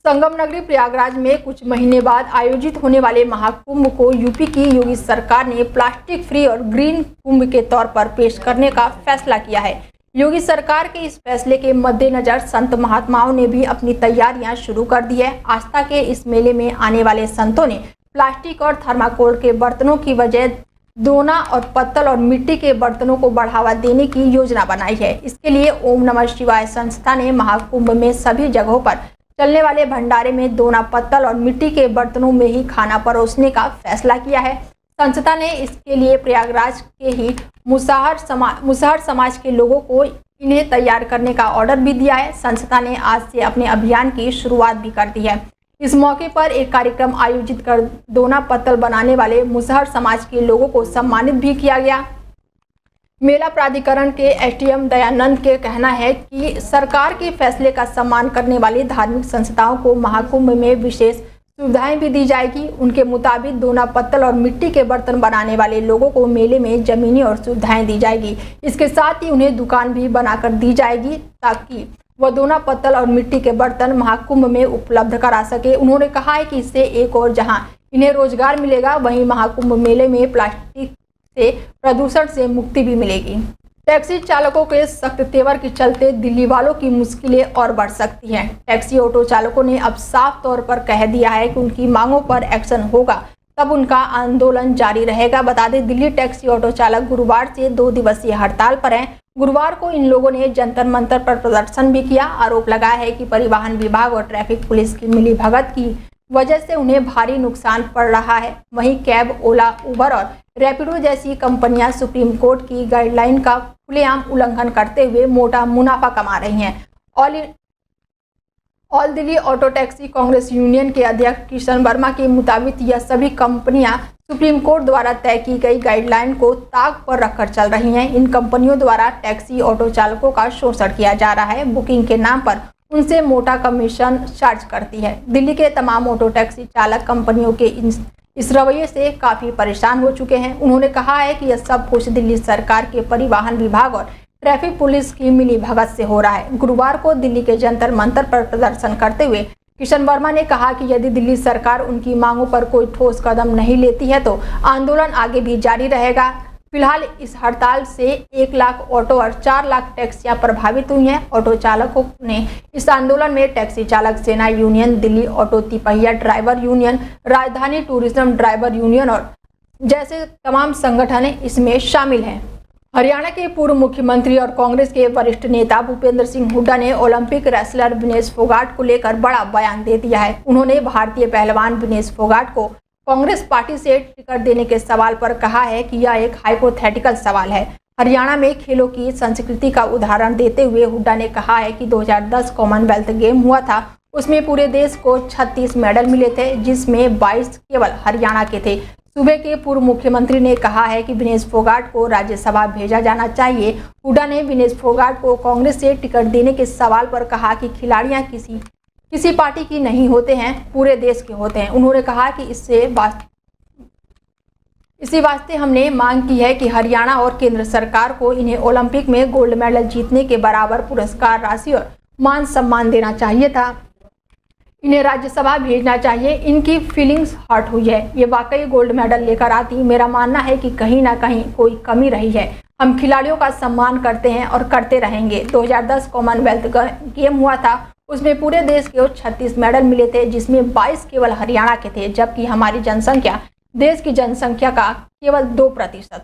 संगम नगरी प्रयागराज में कुछ महीने बाद आयोजित होने वाले महाकुंभ को यूपी की योगी सरकार ने प्लास्टिक फ्री और ग्रीन कुंभ के तौर पर पेश करने का फैसला किया है। योगी सरकार के इस फैसले के मद्देनजर संत महात्माओं ने भी अपनी तैयारियां शुरू कर दी है। आस्था के इस मेले में आने वाले संतों ने प्लास्टिक और थर्माकोल के बर्तनों की बजाय दोना और पत्तल और मिट्टी के बर्तनों को बढ़ावा देने की योजना बनाई है। इसके लिए ओम नमः शिवाय संस्था ने महाकुंभ में सभी जगहों पर चलने वाले भंडारे में दोना, पत्तल और मिट्टी के बर्तनों में ही खाना परोसने का फैसला किया है। संस्था ने इसके लिए प्रयागराज के ही मुसहर समाज के लोगों को इन्हें तैयार करने का ऑर्डर भी दिया है। संस्था ने आज से अपने अभियान की शुरुआत भी कर दी है। इस मौके पर एक कार्यक्रम आयोजित कर दोना पत्तल बनाने वाले मुसहर समाज के लोगों को सम्मानित भी किया गया। मेला प्राधिकरण के एसडीएम दयानंद के कहना है कि सरकार के फैसले का सम्मान करने वाली धार्मिक संस्थाओं को महाकुंभ में विशेष सुविधाएं भी दी जाएगी। उनके मुताबिक दोना, पत्तल और मिट्टी के बर्तन बनाने वाले लोगों को मेले में जमीनी और सुविधाएं दी जाएगी। इसके साथ ही उन्हें दुकान भी बनाकर दी जाएगी ताकि वह दोना, पत्तल और मिट्टी के बर्तन महाकुंभ में उपलब्ध करा सके। उन्होंने कहा है कि इससे एक और जहां इन्हें रोजगार मिलेगा, वहीं महाकुंभ मेले में प्लास्टिक से प्रदूषण से मुक्ति भी मिलेगी। टैक्सी चालकों के सख्त तेवर के चलते दिल्ली वालों की मुश्किलें और बढ़ सकती हैं। टैक्सी ऑटो चालकों ने अब साफ तौर पर कह दिया है कि उनकी मांगों पर एक्शन होगा तब उनका आंदोलन जारी रहेगा। बता दें, दिल्ली टैक्सी ऑटो चालक गुरुवार से 2 दिवसीय हड़ताल पर हैं। गुरुवार को इन लोगों ने जंतर मंतर पर प्रदर्शन भी किया। आरोप लगाया है कि परिवहन विभाग और ट्रैफिक पुलिस की मिलीभगत की वजह से उन्हें भारी नुकसान पड़ रहा है। वहीं कैब, ओला, उबर और रैपिडो जैसी कंपनियां सुप्रीम कोर्ट की गाइडलाइन का खुलेआम उल्लंघन करते हुए मोटा मुनाफा कमा रही हैं। All Delhi auto taxi Congress union के अध्यक्ष किशन वर्मा के मुताबिक यह सभी कंपनियां सुप्रीम कोर्ट द्वारा तय की गई गाइडलाइन को ताक पर रखकर चल रही हैं। इन कंपनियों द्वारा टैक्सी ऑटो चालकों का शोषण किया जा रहा है। बुकिंग के नाम पर उनसे मोटा कमीशन चार्ज करती है। दिल्ली के तमाम ऑटो टैक्सी चालक कंपनियों के इस रवैये से काफी परेशान हो चुके हैं। उन्होंने कहा है कि यह सब कुछ दिल्ली सरकार के परिवहन विभाग और ट्रैफिक पुलिस की मिलीभगत से हो रहा है। गुरुवार को दिल्ली के जंतर मंतर पर प्रदर्शन करते हुए किशन वर्मा ने कहा कि यदि दिल्ली सरकार उनकी मांगों पर कोई ठोस कदम नहीं लेती है तो आंदोलन आगे भी जारी रहेगा। फिलहाल इस हड़ताल से 1 लाख ऑटो और 4 लाख टैक्सियां प्रभावित हुई हैं। ऑटो चालकों ने इस आंदोलन में टैक्सी चालक सेना यूनियन, दिल्ली ऑटो तिपहिया ड्राइवर यूनियन, राजधानी टूरिज्म ड्राइवर यूनियन और जैसे तमाम संगठन इसमें शामिल हैं। हरियाणा के पूर्व मुख्यमंत्री और कांग्रेस के वरिष्ठ नेता भूपेंद्र सिंह हुड्डा ने ओलंपिक रेसलर विनेश फोगाट को लेकर बड़ा बयान दे दिया है। उन्होंने भारतीय पहलवान विनेश फोगाट को कांग्रेस पार्टी से टिकट देने के सवाल पर कहा है कि यह एक हाइपोथेटिकल सवाल है। हरियाणा में खेलों की संस्कृति का उदाहरण देते हुए हुड्डा ने कहा है कि 2010 कॉमनवेल्थ गेम हुआ था, उसमें पूरे देश को 36 मेडल मिले थे, जिसमें 22 केवल हरियाणा के थे। सूबे के पूर्व मुख्यमंत्री ने कहा है कि विनेश फोगाट को राज्यसभा भेजा जाना चाहिए। हुड्डा ने विनेश फोगाट को कांग्रेस से टिकट देने के सवाल पर कहा कि खिलाड़ियां किसी पार्टी की नहीं होते हैं, पूरे देश के होते हैं। उन्होंने कहा कि इसी वास्ते हमने मांग की है कि हरियाणा और केंद्र सरकार को इन्हें ओलंपिक में गोल्ड मेडल जीतने के बराबर पुरस्कार राशि और मान सम्मान देना चाहिए था। इन्हें राज्यसभा भेजना चाहिए। इनकी फीलिंग्स हर्ट हुई है। ये वाकई गोल्ड मेडल लेकर आती। मेरा मानना है कि कहीं ना कहीं कोई कमी रही है। हम खिलाड़ियों का सम्मान करते हैं और करते रहेंगे। 2010 कॉमनवेल्थ गेम हुआ था, उसमें पूरे देश के 36 मेडल मिले थे, जिसमें 22 केवल हरियाणा के थे, जबकि हमारी जनसंख्या देश की जनसंख्या का केवल 2% है।